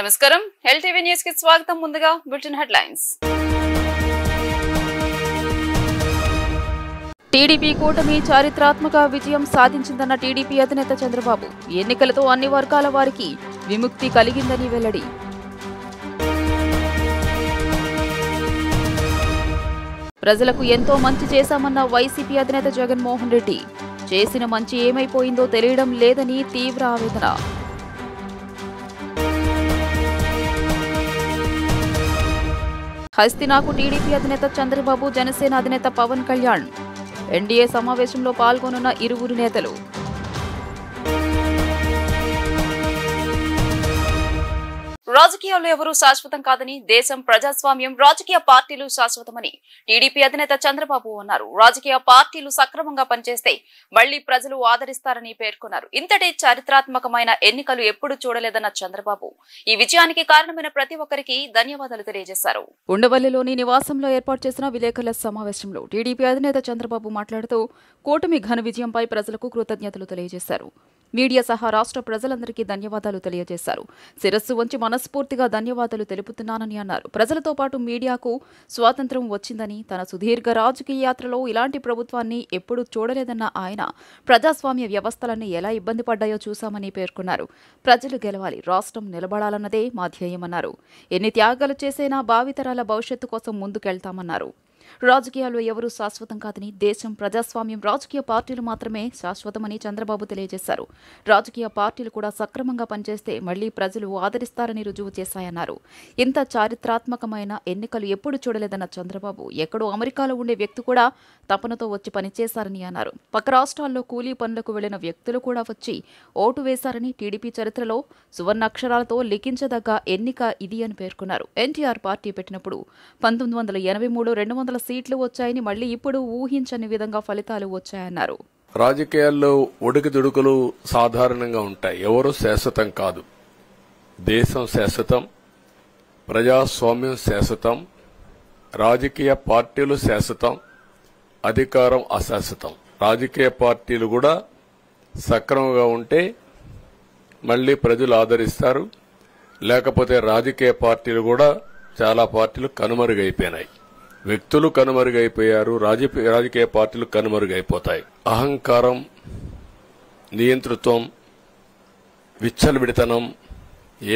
నమస్కారం LTV news కి స్వాగతం ముందుగా బులెటిన్ హెడ్లైన్స్ టీడీపీ కూటమి చారిత్రాత్మక విజయం సాధించిందన్న టీడీపీ అధినేత చంద్రబాబు ఎన్నికలతో అన్ని వర్గాల వారికి విముక్తి కలిగిందని వెల్లడి ప్రజలకు ఎంతో మంచి చేశామన్న వైసీపీ అధినేత జగన్మోహన్ రెడ్డి చేసిన మంచి ఏమైపోయిందో తెలియడం లేదని తీవ్ర ఆవేదన హస్తినాకు టీడీపీ అధినేత చంద్రబాబు జనసేన అధినేత పవన్ కళ్యాణ్ ఎన్డీఏ సమావేశంలో పాల్గొనున్న ఇరువురు నేతలు రాజకీయాల్లో ఎవరూ శాశ్వతం కాదని దేశం ప్రజాస్వామ్యం రాజకీయ పార్టీలు శాశ్వతమని టీడీపీ అధినేత చంద్రబాబు అన్నారు. రాజకీయ పార్టీలు సక్రమంగా పనిచేస్తే మళ్లీ ప్రజలు ఆదరిస్తారని పేర్కొన్నారు. ఇంతటి చారిత్రాత్మకమైన ఎన్నికలు ఎప్పుడు చూడలేదన్న చంద్రబాబు ఈ విజయానికి కారణమైన ప్రతి ఒక్కరికి ధన్యవాదాలు తెలియజేశారు. ఉండవల్లిలోని నివాసంలో ఏర్పాటు చేసిన విలేకరుల సమావేశంలో టీడీపీ అధినేత చంద్రబాబు మాట్లాడుతూ కూటమి ఘన విజయంపై ప్రజలకు కృతజ్ఞతలు తెలియజేశారు. మీడియా సహా రాష్ట్ర ప్రజలందరికీ ధన్యవాదాలు తెలియజేశారు. శిరస్సు వంచి మనస్ఫూర్తిగా ధన్యవాదాలు తెలుపుతున్నానని అన్నారు. ప్రజలతో పాటు మీడియాకు స్వాతంత్ర్యం వచ్చిందని, తన సుదీర్ఘ రాజకీయ యాత్రలో ఇలాంటి ప్రభుత్వాన్ని ఎప్పుడూ చూడలేదన్న ఆయన ప్రజాస్వామ్య వ్యవస్థలన్నీ ఎలా ఇబ్బంది పడ్డాయో చూశామని పేర్కొన్నారు. ప్రజలు గెలవాలి, రాష్ట్రం నిలబడాలన్నదే మా ధ్యేయమన్నారు. ఎన్ని త్యాగాలు చేసైనా భావితరాల భవిష్యత్తు కోసం ముందుకెళ్తామన్నారు. రాజకీయాల్లో ఎవరూ శాశ్వతం కాదని, దేశం ప్రజాస్వామ్యం రాజకీయ పార్టీలు మాత్రమే శాశ్వతమని చంద్రబాబు తెలియజేశారు. రాజకీయ పార్టీలు కూడా సక్రమంగా పనిచేస్తే మళ్లీ ప్రజలు ఆదరిస్తారని రుజువు చేశాయన్నారు. ఇంత చారిత్రాత్మకమైన ఎన్నికలు ఎప్పుడు చూడలేదన్న చంద్రబాబు ఎక్కడో అమెరికాలో ఉండే వ్యక్తి కూడా తపనతో వచ్చి పనిచేశారని అన్నారు. పక్క రాష్ట్రాల్లో కూలీ పనులకు వెళ్లిన వ్యక్తులు కూడా వచ్చి ఓటు వేశారని, టీడీపీ చరిత్రలో సువర్ణాక్షరాలతో లిఖించదగ్గ ఎన్నిక ఇది అని పేర్కొన్నారు. ఎన్టీఆర్ పార్టీ పెట్టినప్పుడు 1983 200 సీట్లు వచ్చాయని, మళ్లీ ఇప్పుడు ఊహించని విధంగా ఫలితాలు వచ్చాయన్నారు. రాజకీయాల్లో ఒడుకుదుడుకులు సాధారణంగా ఉంటాయి. ఎవరు శాశ్వతం కాదు. దేశం శాశ్వతం, ప్రజాస్వామ్యం శాశ్వతం, రాజకీయ పార్టీలు శాశ్వతం, అధికారం అశాశ్వతం. రాజకీయ పార్టీలు కూడా సక్రమంగా ఉంటే మళ్లీ ప్రజలు ఆదరిస్తారు. లేకపోతే రాజకీయ పార్టీలు కూడా చాలా పార్టీలు కనుమరుగైపోయినాయి. వ్యక్తులు కనుమరుగైపోయారు, రాజకీయ పార్టీలు కనుమరుగైపోతాయి. అహంకారం, నియంతృత్వం, విచ్చలవిడితనం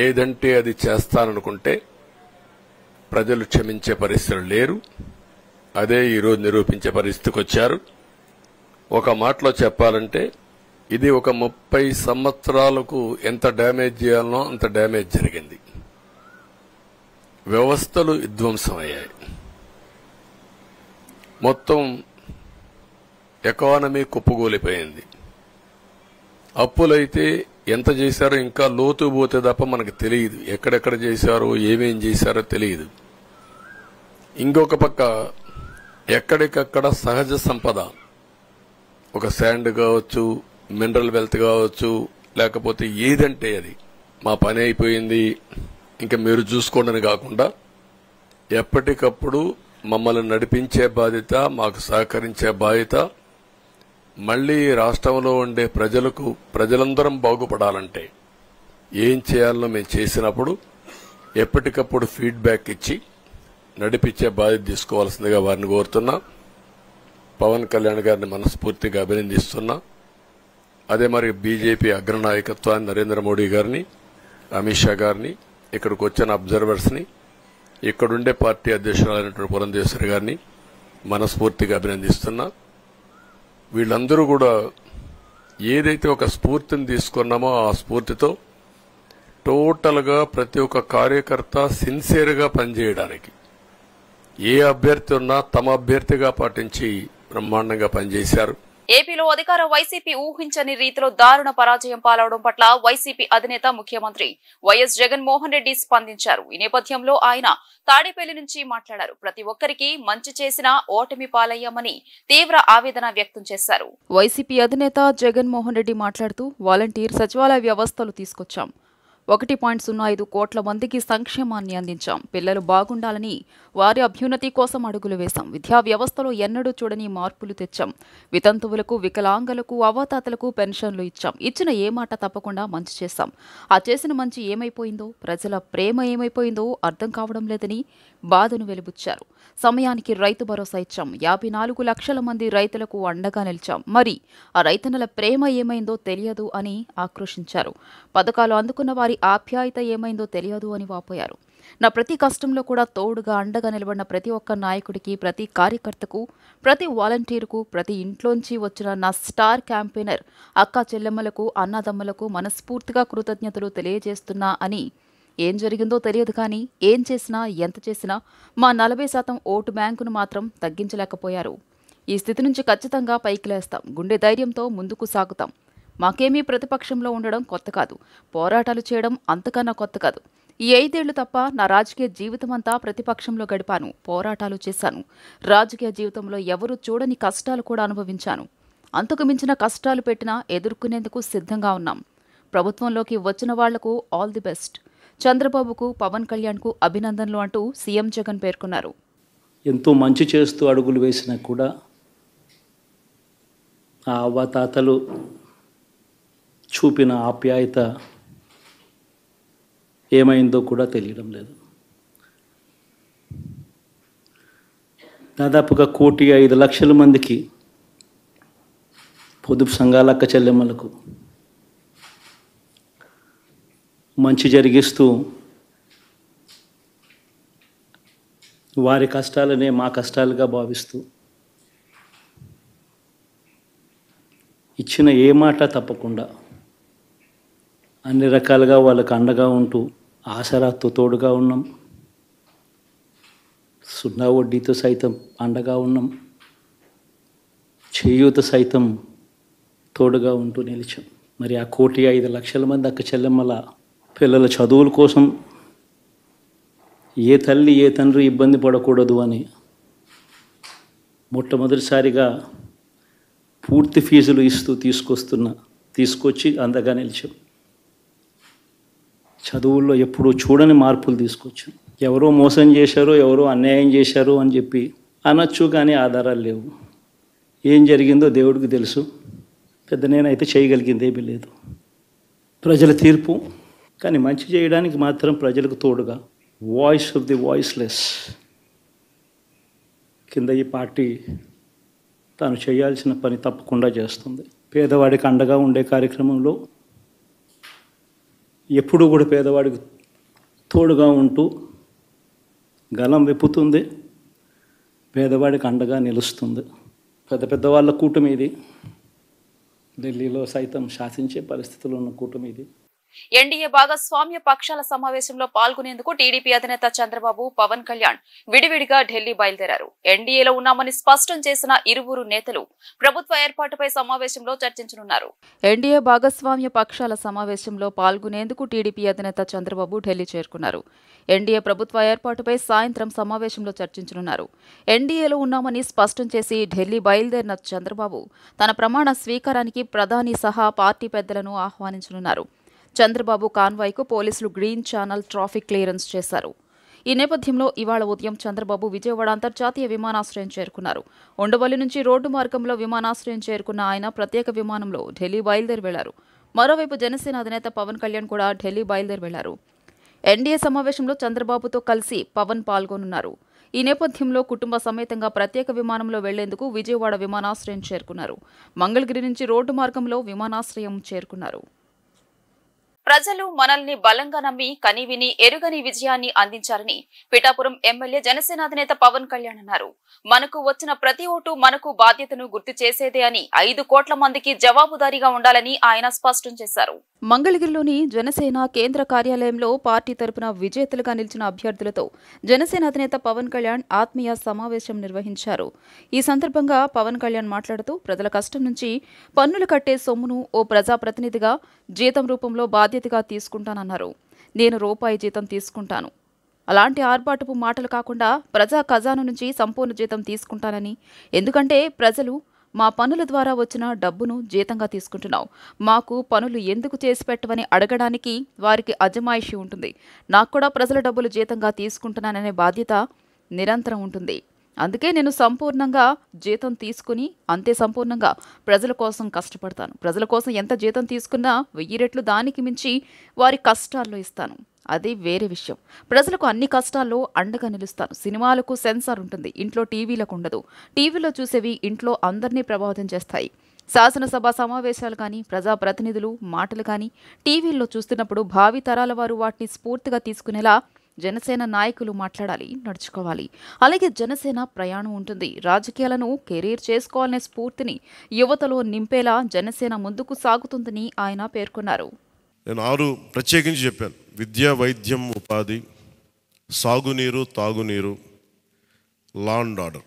ఏదంటే అది చేస్తాననుకుంటే ప్రజలు క్షమించే పరిస్థితులు లేరు. అదే ఈరోజు నిరూపించే పరిస్థితికి వచ్చారు. ఒక మాటలో చెప్పాలంటే ఇది ఒక 30 సంవత్సరాలకు ఎంత డ్యామేజ్ చేయాలనో అంత డ్యామేజ్ జరిగింది. వ్యవస్థలు విధ్వంసమయ్యాయి. మొత్తం ఎకానమీ కుప్పగూలిపోయింది. అప్పులైతే ఎంత చేశారో ఇంకా లోతు పోతే తప్ప మనకు తెలియదు. ఎక్కడెక్కడ చేశారో, ఏమేం చేశారో తెలియదు. ఇంకొక పక్క ఎక్కడికక్కడ సహజ సంపద, ఒక శాండ్ కావచ్చు, మినరల్ వెల్త్ కావచ్చు, లేకపోతే ఏదంటే అది మా పని అయిపోయింది ఇంకా మీరు చూసుకోండి కాకుండా ఎప్పటికప్పుడు మమ్మల్ని నడిపించే బాధ్యత, మాకు సహకరించే బాధ్యత, మళ్లీ రాష్ట్రంలో ఉండే ప్రజలందరం బాగుపడాలంటే ఏం చేయాలో మేము చేసినప్పుడు ఎప్పటికప్పుడు ఫీడ్బ్యాక్ ఇచ్చి నడిపించే బాధ్యత తీసుకోవాల్సిందిగా వారిని కోరుతున్నా. పవన్ కళ్యాణ్ గారిని మనస్ఫూర్తిగా అభినందిస్తున్నా. అదే మరి బీజేపీ అగ్రనాయకత్వాన్ని నరేంద్ర మోడీ గారిని, అమిత్ షా గారిని, ఇక్కడికి వచ్చిన అబ్జర్వర్స్ ని, ఇక్కడుండే పార్టీ అధ్యక్షురాలైనటువంటి పురంధేశ్వరి గారిని మనస్ఫూర్తిగా అభినందిస్తున్నా. వీళ్ళందరూ కూడా ఏదైతే ఒక స్ఫూర్తిని తీసుకున్నామో ఆ స్ఫూర్తితో టోటల్ గా ప్రతి ఒక్క కార్యకర్త సిన్సియర్ గా పనిచేయడానికి, ఏ అభ్యర్థి ఉన్నా తమ అభ్యర్థిగా పాటించి బ్రహ్మాండంగా పనిచేశారు. ఏపీలో అధికార వైసీపీ ఊహించని రీతిలో దారుణ పరాజయం పాలవడం పట్ల వైసీపీ అధినేత ముఖ్యమంత్రి వైఎస్ జగన్మోహన్ రెడ్డి స్పందించారు. ఈ నేపథ్యంలో ఆయన తాడేపల్లి నుంచి మాట్లాడారు. ప్రతి ఒక్కరికి మంచి చేసినా ఓటమి పాలయ్యామని తీవ్ర ఆవేదన వ్యక్తం చేశారు. వైసీపీ అధినేత జగన్మోహన్ రెడ్డి మాట్లాడుతూ వాలంటీర్ సచివాలయ వ్యవస్థలు తీసుకొచ్చాం, 1.05 కోట్ల మందికి సంక్షేమాన్ని అందించాం. పిల్లలు బాగుండాలని వారి అభ్యున్నతి కోసం అడుగులు వేశాం. విద్యా వ్యవస్థలో ఎన్నడూ చూడని మార్పులు తెచ్చాం. వితంతువులకు, వికలాంగులకు, అవ్వాతాతలకు పెన్షన్లు ఇచ్చాం. ఇచ్చిన ఏ మాట తప్పకుండా మంచి చేశాం. ఆ చేసిన మంచి ఏమైపోయిందో, ప్రజల ప్రేమ ఏమైపోయిందో అర్థం కావడం లేదని బాధను వెలిబుచ్చారు. సమయానికి రైతు భరోసా ఇచ్చాం. 54 లక్షల మంది రైతులకు అండగా నిలిచాం. మరి ఆ రైతన్నల ప్రేమ ఏమైందో తెలియదు అని ఆక్రోశించారు. పథకాలు అందుకున్న వారి ఆప్యాయత ఏమైందో తెలియదు అని వాపోయారు. నా ప్రతి కష్టంలో కూడా తోడుగా అండగా నిలబడిన ప్రతి ఒక్క నాయకుడికి, ప్రతి కార్యకర్తకు, ప్రతి వాలంటీర్కు, ప్రతి ఇంట్లోంచి వచ్చిన నా స్టార్ క్యాంపెయినర్ అక్కా చెల్లెమ్మలకు, అన్నదమ్మలకు మనస్ఫూర్తిగా కృతజ్ఞతలు తెలియజేస్తున్నా అని. ఏం జరిగిందో తెలియదు కానీ ఏం చేసినా, ఎంత చేసినా మా 40% ఓటు బ్యాంకును మాత్రం తగ్గించలేకపోయారు. ఈ స్థితి నుంచి ఖచ్చితంగా పైకి లేస్తాం. గుండె ధైర్యంతో ముందుకు సాగుతాం. మాకేమీ ప్రతిపక్షంలో ఉండడం కొత్త కాదు. పోరాటాలు చేయడం అంతకన్నా కొత్త కాదు. ఈ 5 ఏళ్లు తప్ప నా రాజకీయ జీవితమంతా ప్రతిపక్షంలో గడిపాను. పోరాటాలు చేశాను. రాజకీయ జీవితంలో ఎవరూ చూడని కష్టాలు కూడా అనుభవించాను. అంతకు మించిన కష్టాలు పెట్టినా ఎదుర్కొనేందుకు సిద్ధంగా ఉన్నాం. ప్రభుత్వంలోకి వచ్చిన వాళ్లకు ఆల్ ది బెస్ట్. చంద్రబాబుకు, పవన్ కళ్యాణ్కు అభినందనలు అంటూ సీఎం జగన్ పేర్కొన్నారు. ఎంతో మంచి చేస్తూ అడుగులు వేసినా కూడా ఆ అవ్వాతాతలు చూపిన ఆప్యాయత ఏమైందో కూడా తెలియడం లేదు. దాదాపుగా 1,05,00,000 మందికి పొదుపు సంఘాల అక్క చెల్లెమ్మలకు మంచి జరిగిస్తూ వారి కష్టాలనే మా కష్టాలుగా భావిస్తూ ఇచ్చిన ఏ మాట తప్పకుండా అన్ని రకాలుగా వాళ్ళకు అండగా ఉంటూ ఆసరాతో తోడుగా ఉన్నాం. 0 వడ్డీతో సైతం అండగా ఉన్నాం. చేయూత సైతం తోడుగా ఉంటూ నిలిచాం. మరి ఆ 1,05,00,000 మంది అక్క చెల్లెమ్మల పిల్లల చదువుల కోసం ఏ తల్లి ఏ తండ్రి ఇబ్బంది పడకూడదు అని మొట్టమొదటిసారిగా పూర్తి ఫీజులు ఇస్తూ తీసుకొచ్చి అండగా నిలిచాం. చదువుల్లో ఎప్పుడూ చూడని మార్పులు తీసుకొచ్చాం. ఎవరో మోసం చేశారో, ఎవరో అన్యాయం చేశారో అని చెప్పి అనొచ్చు, కానీ ఆధారాలు లేవు. ఏం జరిగిందో దేవుడికి తెలుసు. పెద్ద నేనైతే చేయగలిగింది ఏమీ లేదు. ప్రజల తీర్పు. కానీ మంచి చేయడానికి మాత్రం ప్రజలకు తోడుగా వాయిస్ ఆఫ్ ది వాయిస్లెస్ కింద ఈ పార్టీ తాను చేయాల్సిన పని తప్పకుండా చేస్తుంది. పేదవాడికి అండగా ఉండే కార్యక్రమంలో ఎప్పుడూ కూడా పేదవాడికి తోడుగా ఉంటూ గలం విప్పుతుంది. పేదవాడికి అండగా నిలుస్తుంది. పెద్ద పెద్ద వాళ్ళ కూటమి ఇది. ఢిల్లీలో సైతం శాసించే పరిస్థితుల్లో ఉన్న కూటమి ఇది. ఎన్డీఏ భాగస్వామ్య పక్షాల సమావేశంలో పాల్గొనేందుకు టీడీపీ అధినేత చంద్రబాబు, పవన్ కళ్యాణ్ విడివిడిగా ఢిల్లీ బయలుదేరారు. ఎన్డీఏలో ఉన్నామని స్పష్టం చేసిన ఇరువురు నేతలు ప్రభుత్వ ఏర్పాటుపై సమావేశంలో చర్చించనున్నారు. ఎన్డీఏ భాగస్వామ్య పక్షాల సమావేశంలో పాల్గొనేందుకు టీడీపీ అధినేత చంద్రబాబు ఢిల్లీ చేరుకున్నారు. ఎన్డీఏ ప్రభుత్వ ఏర్పాటుపై సాయంత్రం సమావేశంలో చర్చించనున్నారు. ఎన్డీఏలో ఉన్నామని స్పష్టం చేసి ఢిల్లీ బయలుదేరిన చంద్రబాబు తన ప్రమాణ స్వీకారానికి ప్రధాని సహా పార్టీ పెద్దలను ఆహ్వానించనున్నారు. చంద్రబాబు కాన్వాయ్కు పోలీసులు గ్రీన్ ఛానల్ ట్రాఫిక్ క్లియరెన్స్ చేశారు. ఈ నేపథ్యంలో ఇవాళ ఉదయం చంద్రబాబు విజయవాడ అంతర్జాతీయ విమానాశ్రయం చేరుకున్నారు. ఉండవల్లి నుంచి రోడ్డు మార్గంలో విమానాశ్రయం చేరుకున్న ఆయన ప్రత్యేక విమానంలో ఢిల్లీ బయలుదేరి వెళ్లారు. మరోవైపు జనసేన అధినేత పవన్ కళ్యాణ్ కూడా ఢిల్లీ బయలుదేరి వెళ్లారు. ఎన్డీఏ సమావేశంలో చంద్రబాబుతో కలిసి పవన్ పాల్గొనున్నారు. ఈ నేపథ్యంలో కుటుంబ సమేతంగా ప్రత్యేక విమానంలో వెళ్లేందుకు విజయవాడ విమానాశ్రయం చేరుకున్నారు. మంగళగిరి నుంచి రోడ్డు మార్గంలో విమానాశ్రయం చేరుకున్నారు. ప్రజలు మనల్ని బలంగా నమ్మి కనివిని ఎరుగని విజయాన్ని అందించారని పిఠాపురం ఎమ్మెల్యే జనసేన అధినేత పవన్ కళ్యాణ్ అన్నారు. మనకు వచ్చిన ప్రతి ఓటు మనకు బాధ్యతను గుర్తు చేసేదే అని 5 కోట్ల మందికి జవాబుదారీగా ఉండాలని ఆయన స్పష్టం చేశారు. మంగళగిరిలోని జనసేన కేంద్ర కార్యాలయంలో పార్టీ తరపున విజేతలుగా నిలిచిన అభ్యర్థులతో జనసేన అధినేత పవన్ కళ్యాణ్ ఆత్మీయ సమావేశం నిర్వహించారు. ఈ సందర్భంగా పవన్ కళ్యాణ్ మాట్లాడుతూ ప్రజల కష్టం నుంచి పన్నులు కట్టే సొమ్మును ఓ ప్రజాప్రతినిధిగా జీతం రూపంలో బాధ్యతగా తీసుకుంటానన్నారు. నేను రూపాయి జీతం తీసుకుంటాను. అలాంటి ఆర్భాటపు మాటలు కాకుండా ప్రజా ఖజానా నుంచి సంపూర్ణ జీతం తీసుకుంటానని, ఎందుకంటే ప్రజలు మా పనుల ద్వారా వచ్చిన డబ్బును జీతంగా తీసుకుంటున్నావు. మాకు పనులు ఎందుకు చేసి పెట్టవని అడగడానికి వారికి అజమాయిషీ ఉంటుంది. నాకు కూడా ప్రజల డబ్బులు జీతంగా తీసుకుంటున్నాననే బాధ్యత నిరంతరం ఉంటుంది. అందుకే నేను సంపూర్ణంగా జీతం తీసుకుని అంతే సంపూర్ణంగా ప్రజల కోసం కష్టపడతాను. ప్రజల కోసం ఎంత జీతం తీసుకున్నా 1000 రెట్లు దానికి మించి వారి కష్టాల్లో ఇస్తాను. అది వేరే విషయం. ప్రజలకు అన్ని కష్టాల్లో అండగా నిలుస్తాను. సినిమాలకు సెన్సార్ ఉంటుంది, ఇంట్లో టీవీలకు ఉండదు. టీవీలో చూసేవి ఇంట్లో అందరినీ ప్రభావితం చేస్తాయి. శాసనసభ సమావేశాలు కానీ, ప్రజాప్రతినిధులు మాటలు కానీ టీవీల్లో చూస్తున్నప్పుడు భావి తరాల వారు వాటిని స్ఫూర్తిగా తీసుకునేలా జనసేన నాయకులు మాట్లాడాలి, నడుచుకోవాలి. అలాగే జనసేన ప్రయాణం ఉంటుంది. రాజకీయాలను కెరీర్ చేసుకోవాలనే స్ఫూర్తిని యువతలో నింపేలా జనసేన ముందుకు సాగుతుందని ఆయన పేర్కొన్నారు. నేను 6 ప్రత్యేకించి చెప్పాను. విద్య, వైద్యం, ఉపాధి, సాగునీరు, తాగునీరు, లా అండ్ ఆర్డర్.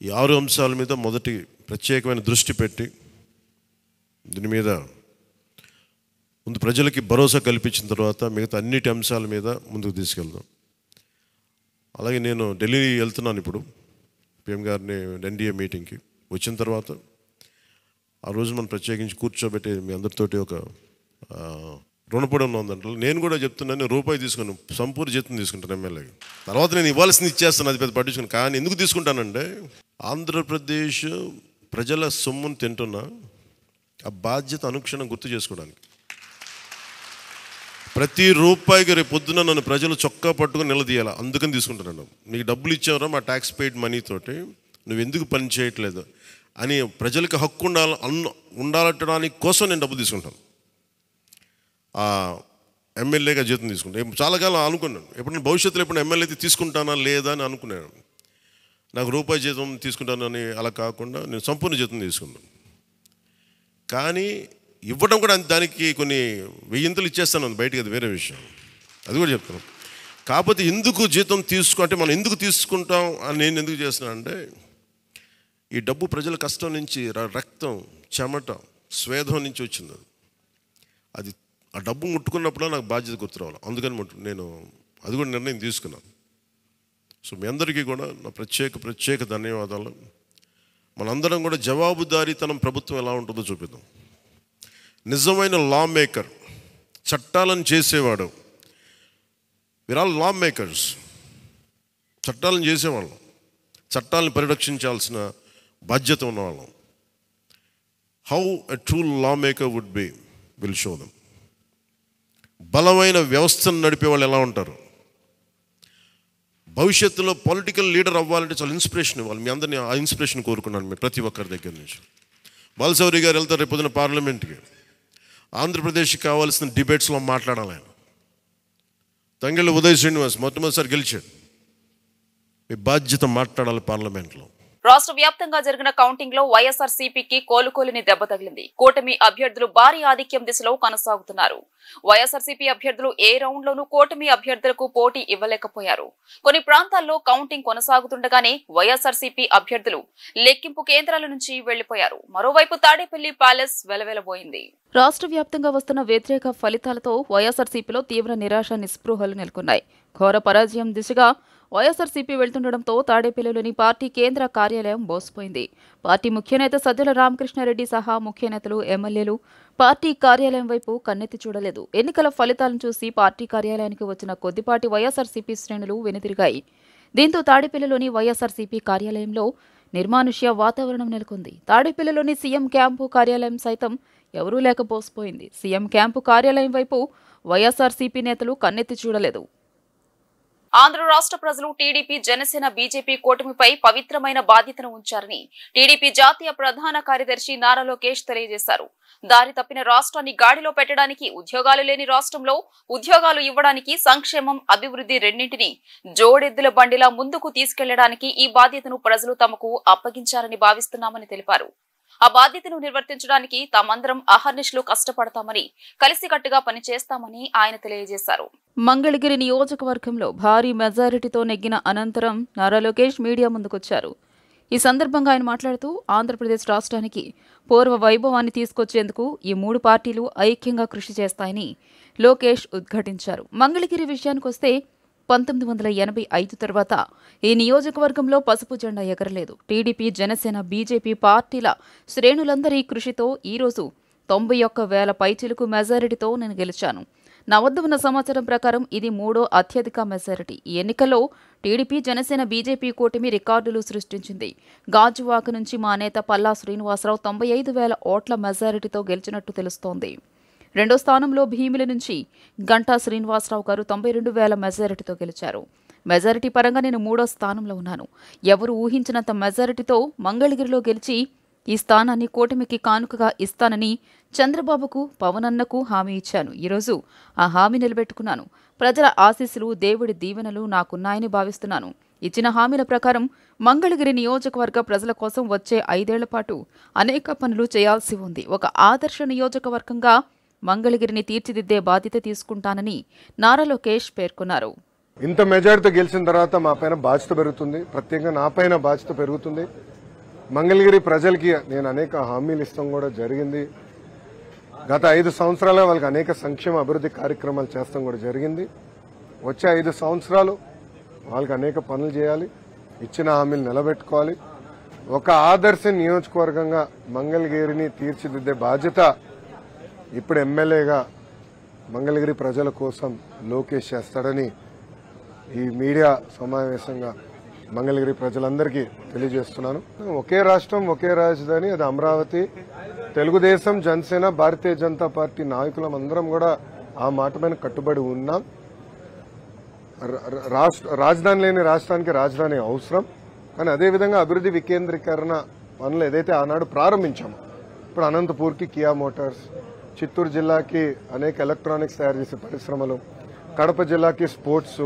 ఈ 6 అంశాల మీద మొదటి ప్రత్యేకమైన దృష్టి పెట్టి దీని మీద ముందు ప్రజలకి భరోసా కల్పించిన తర్వాత మిగతా అన్నిటి అంశాల మీద ముందుకు తీసుకెళ్దాం. అలాగే నేను ఢిల్లీ వెళ్తున్నాను ఇప్పుడు PM గారిని ఎన్డీఏ మీటింగ్కి. వచ్చిన తర్వాత ఆ రోజు మనం ప్రత్యేకించి కూర్చోబెట్టి మీ అందరితోటి ఒక రుణపడి ఉందంటే నేను కూడా చెప్తున్నాను, రూపాయి తీసుకుని సంపూర్ణ జీతం తీసుకుంటాను ఎమ్మెల్యేకి. తర్వాత నేను ఇవ్వాల్సింది ఇచ్చేస్తాను, అది పెద్ద పట్టించుకుని. కానీ ఎందుకు తీసుకుంటానంటే ఆంధ్రప్రదేశ్ ప్రజల సొమ్మును తింటున్నా ఆ బాధ్యత అనుక్షణం గుర్తు చేసుకోవడానికి. ప్రతి రూపాయికి రేపు పొద్దున నన్ను ప్రజలు చొక్కా పట్టుకుని నిలదీయాలి, అందుకని తీసుకుంటున్నాను. నీకు డబ్బులు ఇచ్చావరా మా ట్యాక్స్ పెయిడ్ మనీతోటి, నువ్వు ఎందుకు పని చేయట్లేదు అని ప్రజలకు హక్కు ఉండాలటడానికి కోసం నేను డబ్బులు తీసుకుంటాను. ఎమ్మెల్యేగా జీతం తీసుకుంటాను. చాలా కాలం అనుకున్నాను, ఎప్పుడైనా భవిష్యత్తులో ఎప్పుడు ఎమ్మెల్యే అయితే తీసుకుంటానా లేదా అని అనుకున్నాను. నాకు రూపాయి జీతం తీసుకుంటానని అలా కాకుండా నేను సంపూర్ణ జీతం తీసుకున్నాను. కానీ ఇవ్వడం కూడా దానికి కొన్ని 1000 ఇచ్చేస్తాను బయటికి, అది వేరే విషయం, అది కూడా చెప్తాను. కాకపోతే ఎందుకు జీతం అంటే మనం ఎందుకు తీసుకుంటాం అని నేను ఎందుకు చేస్తున్నాను అంటే, ఈ డబ్బు ప్రజల కష్టం నుంచి, రక్తం, చెమట, స్వేదం నుంచి వచ్చింది. అది ఆ డబ్బు ముట్టుకున్నప్పుడు నాకు బాధ్యత గుర్తు రావాలి. అందుకని నేను అది కూడా నిర్ణయం తీసుకున్నాను. సో మీ అందరికీ కూడా నా ప్రత్యేక ధన్యవాదాలు. మనందరం కూడా జవాబుదారీతనం ప్రభుత్వం ఎలా ఉంటుందో చూపిద్దాం. నిజమైన లా మేకర్, చట్టాలను చేసేవాడు. We're all lawmakers. చట్టాలను చేసేవాళ్ళం, చట్టాలను పరిరక్షించాల్సిన బాధ్యత ఉన్నవాళ్ళం. How a true lawmaker would be will show them. బలమైన వ్యవస్థను నడిపే వాళ్ళు ఎలా ఉంటారు. భవిష్యత్తులో పొలిటికల్ లీడర్ అవ్వాలంటే చాలా ఇన్స్పిరేషన్ ఇవ్వాలి. మీ అందరినీ ఆ ఇన్స్పిరేషన్ కోరుకున్నాను మీరు ప్రతి ఒక్కరి దగ్గర నుంచి. బాలశౌరి గారు వెళ్తారు రేపు పొద్దున పార్లమెంట్కి. ఆంధ్రప్రదేశ్కి కావాల్సిన డిబేట్స్లో మాట్లాడాలి ఆయన. తంగెళ్ళ ఉదయ్ శ్రీనివాస్ మొట్టమొదటిసారి గెలిచాడు. మీ బాధ్యత మాట్లాడాలి పార్లమెంట్లో. రాష్ట్ర వ్యాప్తంగా జరిగిన కౌంటింగ్ లో వైఎస్ఆర్సీపీకి కోలుకోలేని దెబ్బ తగిలింది. కూటమి అభ్యర్థులు భారీ ఆధిక్యం దిశలో కొనసాగుతున్నారు. వైఎస్ఆర్సీపీ అభ్యర్థులు ఏ రౌండ్ లోనూ కూటమి అభ్యర్థులకు పోటీ ఇవ్వలేకపోయారు. కొన్ని ప్రాంతాల్లో కౌంటింగ్ కొనసాగుతుండగానే వైఎస్ఆర్సీపీ అభ్యర్థులు లెక్కింపు కేంద్రాల నుంచి వెళ్లిపోయారు. మరోవైపు తాడేపల్లి ప్యాలెస్ వెలవెలబోయింది. రాష్ట్ర వ్యాప్తంగా వస్తున్న వ్యతిరేక ఫలితాలతో వైఎస్ఆర్సీపీలో తీవ్ర నిరాశ నిస్పృహలు నెలకొన్నాయి. ఘోర పరాజయం దిశగా వైఎస్ఆర్సీపీ వెళ్తుండటంతో తాడేపల్లిలోని పార్టీ కేంద్ర కార్యాలయం బోసిపోయింది. పార్టీ ముఖ్యనేత సజ్జల రామకృష్ణారెడ్డి సహా ముఖ్యనేతలు, ఎమ్మెల్యేలు పార్టీ కార్యాలయం వైపు కన్నెత్తి చూడలేదు. ఎన్నికల ఫలితాలను చూసి పార్టీ కార్యాలయానికి వచ్చిన కొద్దిపాటి వైఎస్ఆర్సీపీ శ్రేణులు వెనుతిరిగాయి. దీంతో తాడేపల్లిలోని వైఎస్ఆర్సీపీ కార్యాలయంలో నిర్మానుష్య వాతావరణం నెలకొంది. తాడేపల్లిలోని సీఎం క్యాంపు కార్యాలయం సైతం ఎవరూ లేక బోసిపోయింది. సీఎం క్యాంపు కార్యాలయం వైపు వైఎస్ఆర్సీపీ నేతలు కన్నెత్తి చూడలేదు. ఆంధ్ర రాష్ట్ర ప్రజలు టీడీపీ, జనసేన, బీజేపీ కూటమిపై పవిత్రమైన బాధ్యతను ఉంచారని టీడీపీ జాతీయ ప్రధాన కార్యదర్శి నారా లోకేష్ తెలియజేశారు. దారి తప్పిన రాష్ట్రాన్ని గాడిలో పెట్టడానికి, ఉద్యోగాలు లేని రాష్ట్రంలో ఉద్యోగాలు ఇవ్వడానికి, సంక్షేమం, అభివృద్ధి రెండింటినీ జోడెద్దుల బండిలా ముందుకు తీసుకెళ్లడానికి ఈ బాధ్యతను ప్రజలు తమకు అప్పగించారని భావిస్తున్నామని తెలిపారు. ఆ బాధ్యతను నిర్వర్తించడానికి తామందరం అహర్నిశలు కష్టపడతామని, కలిసికట్టుగా పనిచేస్తామని ఆయన తెలియజేశారు. మంగళగిరి నియోజకవర్గంలో భారీ మెజారిటీతో నెగ్గిన అనంతరం నారా లోకేష్ మీడియా ముందుకొచ్చారు. ఈ సందర్భంగా ఆయన మాట్లాడుతూ ఆంధ్రప్రదేశ్ రాష్ట్రానికి పూర్వ వైభవాన్ని తీసుకొచ్చేందుకు ఈ 3 పార్టీలు ఐక్యంగా కృషి చేస్తాయని లోకేష్ ఉద్ఘాటించారు. మంగళగిరి విషయానికొస్తే 1985 తర్వాత ఈ నియోజకవర్గంలో పసుపు జెండా ఎగరలేదు. టీడీపీ, జనసేన, బీజేపీ పార్టీల శ్రేణులందరి కృషితో ఈరోజు 91,000 పైచిలుకు మెజారిటీతో నేను గెలిచాను. నా వద్ద ఉన్న సమాచారం ప్రకారం ఇది 3వ అత్యధిక మెజారిటీ. ఈ ఎన్నికల్లో టీడీపీ, జనసేన, బీజేపీ కూటమి రికార్డులు సృష్టించింది. గాజువాక నుంచి మా నేత పల్లా శ్రీనివాసరావు 95,000 ఓట్ల మెజారిటీతో గెలిచినట్టు తెలుస్తోంది. రెండో స్థానంలో భీమిలి నుంచి గంటా శ్రీనివాసరావు గారు 92,000 మెజారిటీతో గెలిచారు. మెజారిటీ పరంగా నేను 3వ స్థానంలో ఉన్నాను. ఎవరు ఊహించినంత మెజారిటీతో మంగళగిరిలో గెలిచి ఈ స్థానాన్ని కూటమికి కానుకగా ఇస్తానని చంద్రబాబుకు, పవనన్నకు హామీ ఇచ్చాను. ఈరోజు ఆ హామీ నిలబెట్టుకున్నాను. ప్రజల ఆశీస్సులు, దేవుడి దీవెనలు నాకున్నాయని భావిస్తున్నాను. ఇచ్చిన హామీల ప్రకారం మంగళగిరి నియోజకవర్గ ప్రజల కోసం వచ్చే 5 ఏళ్ల పాటు అనేక పనులు చేయాల్సి ఉంది. ఒక ఆదర్శ నియోజకవర్గంగా మంగళగిరిని తీర్చిదిద్దే బాధ్యత తీసుకుంటానని నారా లోకేష్ పేర్కొన్నారు. ఇంత మెజారిటీతో గెలిచిన తర్వాత మా పైన బాధ్యత పెరుగుతుంది. ప్రత్యేకంగా నా పైన బాధ్యత పెరుగుతుంది. మంగళగిరి ప్రజలకి నేను అనేక హామీలు ఇస్తాం కూడా జరిగింది. గత 5 సంవత్సరాలుగా వాళ్ళకి అనేక సంక్షేమ అభివృద్ధి కార్యక్రమాలు చేస్తాం కూడా జరిగింది. వచ్చే 5 సంవత్సరాలు వాళ్ళకి అనేక పనులు చేయాలి, ఇచ్చిన హామీలు నిలబెట్టుకోవాలి. ఒక ఆదర్శ నియోజకవర్గంగా మంగళగిరిని తీర్చిదిద్దే బాధ్యత ఇప్పుడు ఎమ్మెల్యేగా మంగళగిరి ప్రజల కోసం లోకేష్ చేస్తాడని ఈ మీడియా సమావేశంగా మంగళగిరి ప్రజలందరికీ తెలియజేస్తున్నాను. ఒకే రాష్ట్రం, ఒకే రాజధాని, అది అమరావతి. తెలుగుదేశం, జనసేన, భారతీయ జనతా పార్టీ నాయకులం అందరం కూడా ఆ మాట పైన కట్టుబడి ఉన్నాం. రాజధాని లేని రాష్ట్రానికి రాజధాని అవసరం. కానీ అదేవిధంగా అభివృద్ధి వికేంద్రీకరణ పనులు ఏదైతే ఆనాడు ప్రారంభించామో, ఇప్పుడు అనంతపూర్కి కియా మోటార్స్, చిత్తూరు జిల్లాకి అనేక ఎలక్ట్రానిక్స్ తయారు చేసే పరిశ్రమలు, కడప జిల్లాకి స్పోర్ట్స్,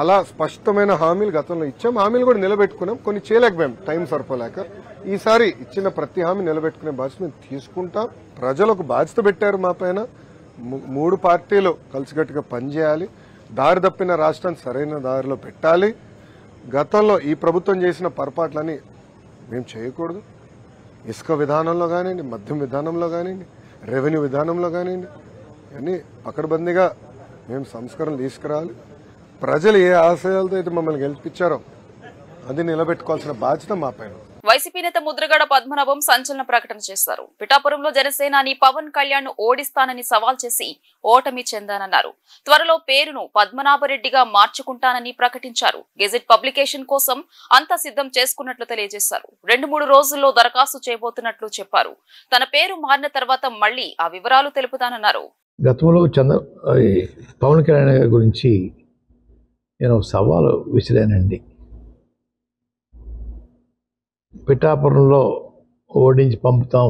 అలా స్పష్టమైన హామీలు గతంలో ఇచ్చాం. హామీలు కూడా నిలబెట్టుకున్నాం. కొన్ని చేయలేకపోయాం, టైం సరిపోలేక. ఈసారి ఇచ్చిన ప్రతి హామీ నిలబెట్టుకునే బాధ్యత మేము తీసుకుంటాం. ప్రజలు ఒక బాధ్యత పెట్టారు మా పైన. 3 పార్టీలు కలిసికట్టుగా పనిచేయాలి. దారి తప్పిన రాష్ట్రాన్ని సరైన దారిలో పెట్టాలి. గతంలో ఈ ప్రభుత్వం చేసిన పొరపాట్లని మేము చేయకూడదు. ఇసుక విధానంలో కానివ్వండి, మద్యం విధానంలో కానివ్వండి, రెవెన్యూ విధానంలో కానివ్వండి, అన్నీ పకడ్బందీగా మేము సంస్కరణలు తీసుకురావాలి. ప్రజలు ఏ ఆశయాలతో అయితే మమ్మల్ని గెలిపించారో అది నిలబెట్టుకోవాల్సిన బాధ్యత మా పైన. వైసీపీ నేత ముద్రగడ పద్మనాభం సంచలన ప్రకటన చేశారు. పిఠాపురంలో జనసేనాని పవన్ కళ్యాణ్ ను ఓడిస్తానని సవాల్ చేసి ఓటమి చెందానన్నారు. త్వరలో పేరును పద్మనాభరెడ్డిగా మార్చుకుంటానని ప్రకటించారు. గెజెట్ పబ్లికేషన్ కోసం అంతా సిద్ధం చేసుకున్నట్లు తెలియజేశారు. 2-3 రోజుల్లో దరఖాస్తు చేయబోతున్నట్లు చెప్పారు. తన పేరు మారిన తర్వాత మళ్లీ ఆ వివరాలు తెలుపుతానన్నారు. గతంలో పవన్ కళ్యాణ్ గారి గురించి నేను సవాలు విసిరానండి. పిఠాపురంలో ఓడించి పంపుతాం,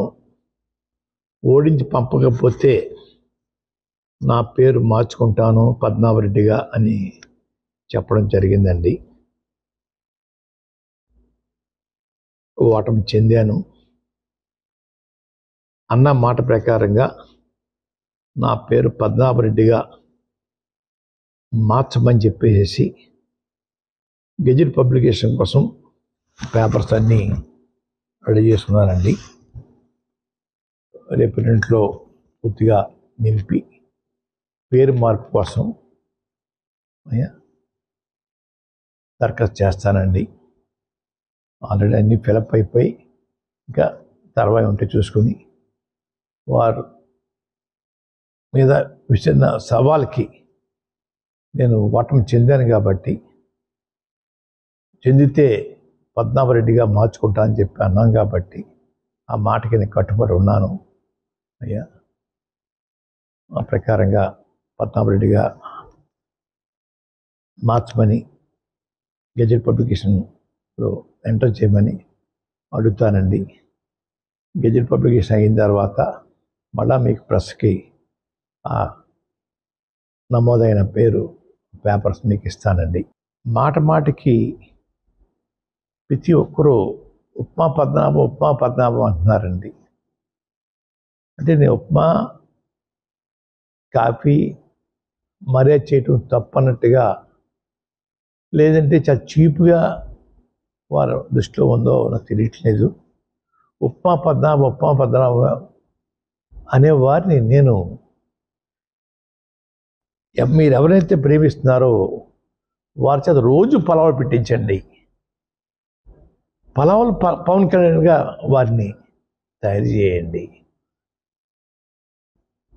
ఓడించి పంపకపోతే నా పేరు మార్చుకుంటాను పద్మనాభరెడ్డిగా అని చెప్పడం జరిగిందండి. ఓటమి చెందాను. అన్న మాట ప్రకారంగా నా పేరు పద్మనాభరెడ్డిగా మార్చమని చెప్పేసి గెజెట్ పబ్లికేషన్ కోసం పేపర్స్ అన్నీ రెడీ చేసుకున్నానండి. రేపు రెంట్లో పూర్తిగా నింపి పేరు మార్పు కోసం దరఖాస్తు చేస్తానండి. ఆల్రెడీ అన్నీ ఫిలప్ అయిపోయి ఇంకా తర్వాత ఉంటే చూసుకుని వారు మీద విసిరిన సవాల్కి నేను ఓటమి చెందాను కాబట్టి, చెందితే పద్మనాభరెడ్డిగా మార్చుకుంటా అని చెప్పి అన్నాను కాబట్టి ఆ మాటకి నేను కట్టుబడి ఉన్నాను అయ్యా. ఆ ప్రకారంగా పద్మనాభరెడ్డిగా మార్చమని గెజెట్ పబ్లికేషన్లో ఎంటర్ చేయమని అడుగుతానండి. గెజెట్ పబ్లికేషన్ అయిన తర్వాత మళ్ళా మీకు ప్రెస్కి ఆ నమోదైన పేరు పేపర్స్ మీకు ఇస్తానండి. మాటికి ప్రతి ఒక్కరూ ఉప్మా పద్మనాభం అంటున్నారండి. అంటే నేను ఉప్మా, కాఫీ మర్యాద చేయటం తప్పన్నట్టుగా, లేదంటే చాలా చీప్గా వారి దృష్టిలో ఉందో నాకు తెలియట్లేదు. ఉప్మా పద్మనాభం అనేవారిని నేను మీరు ఎవరైతే ప్రేమిస్తున్నారో వారి చేత రోజు పలావులు పెట్టించండి. పలావులు పవన్ కళ్యాణ్గా వారిని తయారు చేయండి.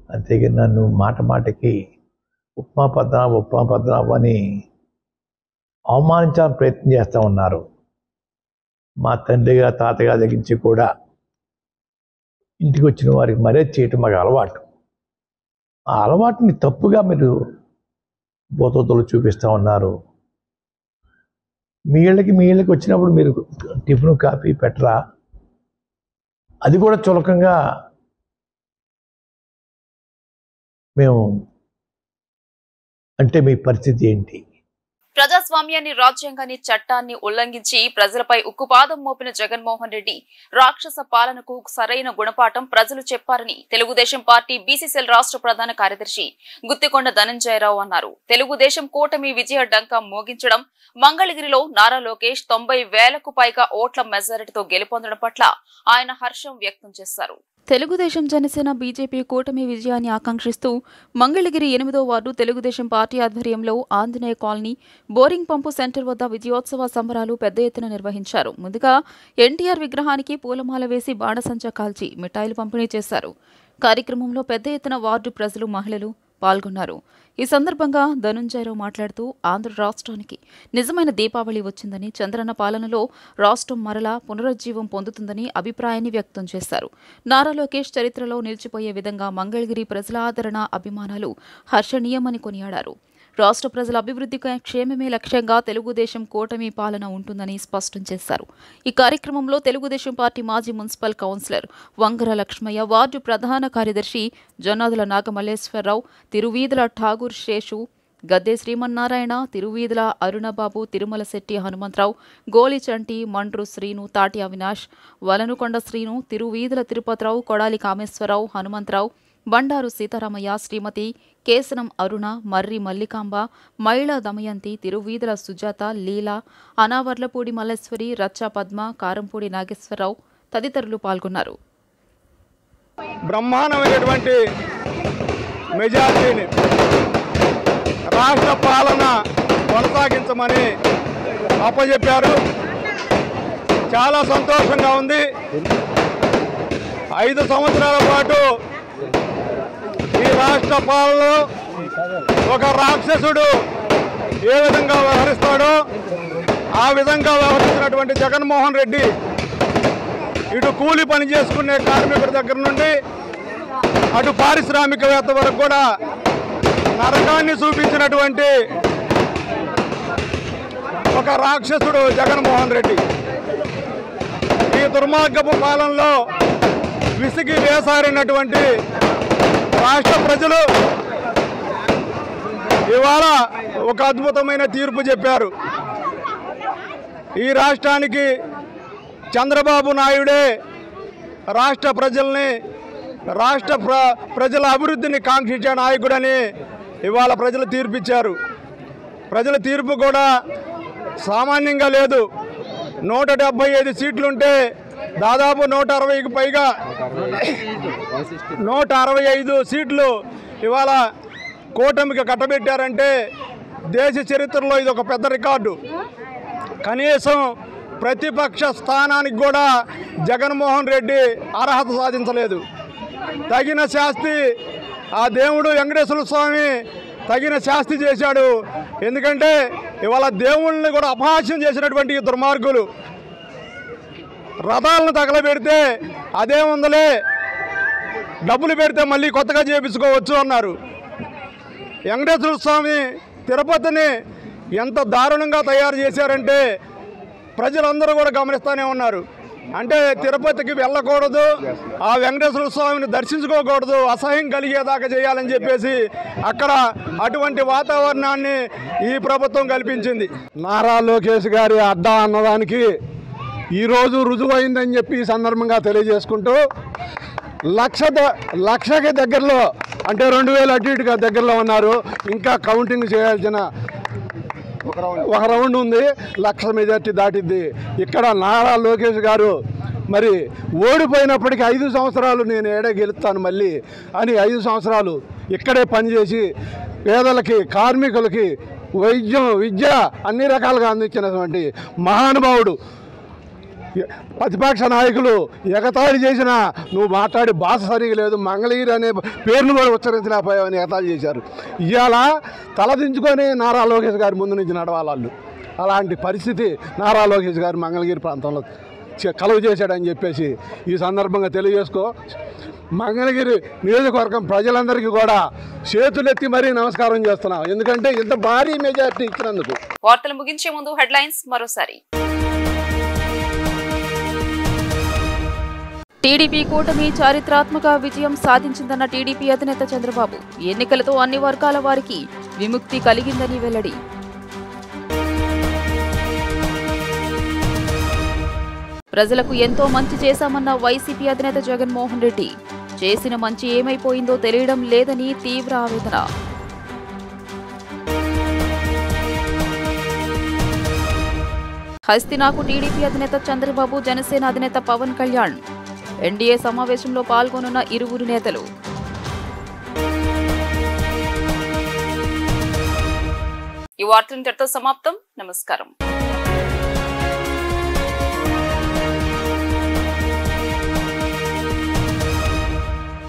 అంతేగాని నన్ను మాట మాటకి ఉప్మా పద్మనాభం అని అవమానించాలని ప్రయత్నం చేస్తూ ఉన్నారు. మా తండ్రిగా తాతగా దగ్గర నుంచి కూడా ఇంటికి వచ్చిన వారికి మర్యాద చేయటం మాకు అలవాటు. ఆ అలవాటుని తప్పుగా మీరు బోతోతలు చూపిస్తూ ఉన్నారు. మీ ఇళ్ళకి వచ్చినప్పుడు మీరు టిఫిన్ కాఫీ పెట్టరా? అది కూడా చులకంగా మేము అంటే మీ పరిస్థితి ఏంటి? ప్రజాస్వామ్యాన్ని, రాజ్యాంగాన్ని, చట్టాన్ని ఉల్లంఘించి ప్రజలపై ఉక్కుపాదం మోపిన జగన్మోహన్ రెడ్డి రాక్షస పాలనకు సరైన గుణపాఠం ప్రజలు చెప్పారని తెలుగుదేశం పార్టీ బీసీసీఎల్ రాష్ట్ర ప్రధాన కార్యదర్శి గుత్తికొండ ధనంజయరావు అన్నారు. తెలుగుదేశం కూటమి విజయ డంకా మోగించడం, మంగళగిరిలో నారా లోకేష్ 90,000కు పైగా ఓట్ల మెజారిటీతో గెలుపొందడం పట్ల ఆయన హర్షం వ్యక్తం చేశారు. తెలుగుదేశం, జనసేన, బీజేపీ కూటమి విజయాన్ని ఆకాంక్షిస్తూ మంగళగిరి 8వ వార్డు తెలుగుదేశం పార్టీ ఆధ్వర్యంలో ఆంజనేయ కాలనీ బోరింగ్ పంపు సెంటర్ వద్ద విజయోత్సవ సంబరాలు పెద్ద ఎత్తున నిర్వహించారు. ముందుగా ఎన్టీఆర్ విగ్రహానికి పూలమాల వేసి బాణసంచా కాల్చి మిఠాయిలు పంపిణీ చేశారు. కార్యక్రమంలో పెద్ద ఎత్తున వార్డు ప్రజలు, మహిళలు పాల్గొన్నారు. ఈ సందర్భంగా ధనంజయరావు మాట్లాడుతూ ఆంధ్ర రాష్ట్రానికి నిజమైన దీపావళి వచ్చిందని, చంద్రన్న పాలనలో రాష్ట్రం మరలా పునరుజ్జీవం పొందుతుందని అభిప్రాయాన్ని వ్యక్తం చేశారు. నారా లోకేష్ చరిత్రలో నిలిచిపోయే విధంగా మంగళగిరి ప్రజల ఆదరణ, అభిమానాలు హర్షణీయమని కొనియాడారు. రాష్ట్ర ప్రజల అభివృద్ధి, క్షేమమే లక్ష్యంగా తెలుగుదేశం కూటమి పాలన ఉంటుందని స్పష్టం చేశారు. ఈ కార్యక్రమంలో తెలుగుదేశం పార్టీ మాజీ municipal councillor Vangara Lakshmaiah, ward ప్రధాన కార్యదర్శి జొన్నాదుల నాగమల్లేశ్వరరావు, తిరువీధుల ఠాగూర్ శేషు, గద్దె శ్రీమన్నారాయణ, తిరువీధుల అరుణబాబు, తిరుమల శెట్టి హనుమంతరావు, గోలి చంటి, మండ్రు శ్రీను, తాటి అవినాష్, వలనుకొండ శ్రీను, తిరువీధుల తిరుపతిరావు, కొడాలి కామేశ్వరరావు, హనుమంతరావు, బండారు సీతారామయ్య, శ్రీమతి కేసనం అరుణ, మర్రి మల్లికాంబ, మైళ దమయంతి, తిరువీధుల సుజాత, లీలా, అనావర్లపూడి మల్లేశ్వరి, రచ్చా పద్మ, కారంపూడి నాగేశ్వరరావు తదితరులు పాల్గొన్నారు. బ్రహ్మాండమైనటువంటి మెజార్టీని రాష్ట్ర పాలన కొనసాగించమని అప్పచెప్పారు. చాలా సంతోషంగా ఉంది. 5 సంవత్సరాల పాటు ఈ రాష్ట్ర పాలనలో ఒక రాక్షసుడు ఏ విధంగా వ్యవహరిస్తాడో ఆ విధంగా వ్యవహరించినటువంటి జగన్మోహన్ రెడ్డి ఇటు కూలి పని చేసుకునే కార్మికుడి దగ్గర నుండి అటు పారిశ్రామికవేత్త వరకు కూడా నరకాన్ని చూపించినటువంటి ఒక రాక్షసుడు జగన్మోహన్ రెడ్డి. ఈ దుర్మార్గపు పాలనలో విసిగి వేసారినటువంటి రాష్ట్ర ప్రజలు ఇవాళ ఒక అద్భుతమైన తీర్పు చెప్పారు. ఈ రాష్ట్రానికి చంద్రబాబు నాయుడే రాష్ట్ర ప్రజల్ని, రాష్ట్ర ప్రజల అభివృద్ధిని కాంక్షించే నాయకుడని ఇవాళ ప్రజలు తీర్పిచ్చారు. ప్రజల తీర్పు కూడా సామాన్యంగా లేదు. 175 సీట్లుంటే దాదాపు 160కి పైగా 165 సీట్లు ఇవాళ కూటమికి కట్టబెట్టారంటే దేశ చరిత్రలో ఇది ఒక పెద్ద రికార్డు. కనీసం ప్రతిపక్ష స్థానానికి కూడా జగన్మోహన్ రెడ్డి అర్హత సాధించలేదు. తగిన శాస్తి ఆ దేవుడు వెంకటేశ్వర స్వామి తగిన శాస్తి చేశాడు. ఎందుకంటే ఇవాళ దేవుళ్ళని కూడా అపహాస్యం చేసినటువంటి ఈ దుర్మార్గులు రథాలను తగలబెడితే అదేముందలే, డబ్బులు పెడితే మళ్ళీ కొత్తగా చేయించుకోవచ్చు అన్నారు. వెంకటేశ్వర స్వామి తిరుపతిని ఎంత దారుణంగా తయారు చేశారంటే ప్రజలందరూ కూడా గమనిస్తూనే ఉన్నారు. అంటే తిరుపతికి వెళ్ళకూడదు, ఆ వెంకటేశ్వర స్వామిని దర్శించుకోకూడదు, అసహ్యం కలిగేదాకా చేయాలని చెప్పేసి అక్కడ అటువంటి వాతావరణాన్ని ఈ ప్రభుత్వం కల్పించింది. నారా లోకేష్ గారి అడ్డా అన్నదానికి ఈరోజు రుజువైందని చెప్పి ఈ సందర్భంగా తెలియజేసుకుంటూ లక్షకి దగ్గరలో అంటే 2000 అటు ఇటుగా దగ్గరలో ఉన్నారు. ఇంకా కౌంటింగ్ చేయాల్సిన ఒక రౌండ్ ఉంది. 1,00,000 మెజార్టీ దాటిద్ది. ఇక్కడ నారా లోకేష్ గారు మరి ఓడిపోయినప్పటికీ 5 సంవత్సరాలు నేను ఏడే గెలుస్తాను మళ్ళీ అని 5 సంవత్సరాలు ఇక్కడే పనిచేసి పేదలకి, కార్మికులకి వైద్యం, విద్య అన్ని రకాలుగా అందించినటువంటి మహానుభావుడు. ప్రతిపక్ష నాయకులు ఎగతాళి చేసినా నువ్వు మాట్లాడే భాష సరిగా లేదు, మంగళగిరి అనే పేరును కూడా ఉచ్చరించలేకపోయావని ఎగతాళి చేశారు. ఇవాళ తలదించుకొని నారా లోకేష్ గారి ముందు నుంచి నడవాలి. అలాంటి పరిస్థితి నారా లోకేష్ గారు మంగళగిరి ప్రాంతంలో కలువ చేశాడని చెప్పేసి ఈ సందర్భంగా తెలియజేసుకో. మంగళగిరి నియోజకవర్గం ప్రజలందరికీ కూడా చేతులెత్తి మరీ నమస్కారం చేస్తున్నాం, ఎందుకంటే ఇంత భారీ మెజార్టీ ఇచ్చినందుకు. వార్తలు ముగించే ముందు హెడ్లైన్స్ మరోసారి. టీడీపీ కూటమి చారిత్రాత్మక విజయం సాధించిందన్న టీడీపీ అధినేత చంద్రబాబు. ఎన్నికలతో అన్ని వర్గాల వారికి విముక్తి కలిగిందని వెల్లడి. ప్రజలకు ఎంతో మంచి చేశామన్న వైసీపీ అధినేత జగన్మోహన్ రెడ్డి. చేసిన మంచి ఏమైపోయిందో తెలియడం లేదని తీవ్ర ఆవేదన. హస్తినాకు టీడీపీ అధినేత చంద్రబాబు, జనసేన అధినేత పవన్ కళ్యాణ్. ఎన్డీఏ సమావేశంలో పాల్గొనున్న ఇరువురు నేతలు. ఈ వార్తలు ఇంతటితో సమాప్తం. నమస్కారం.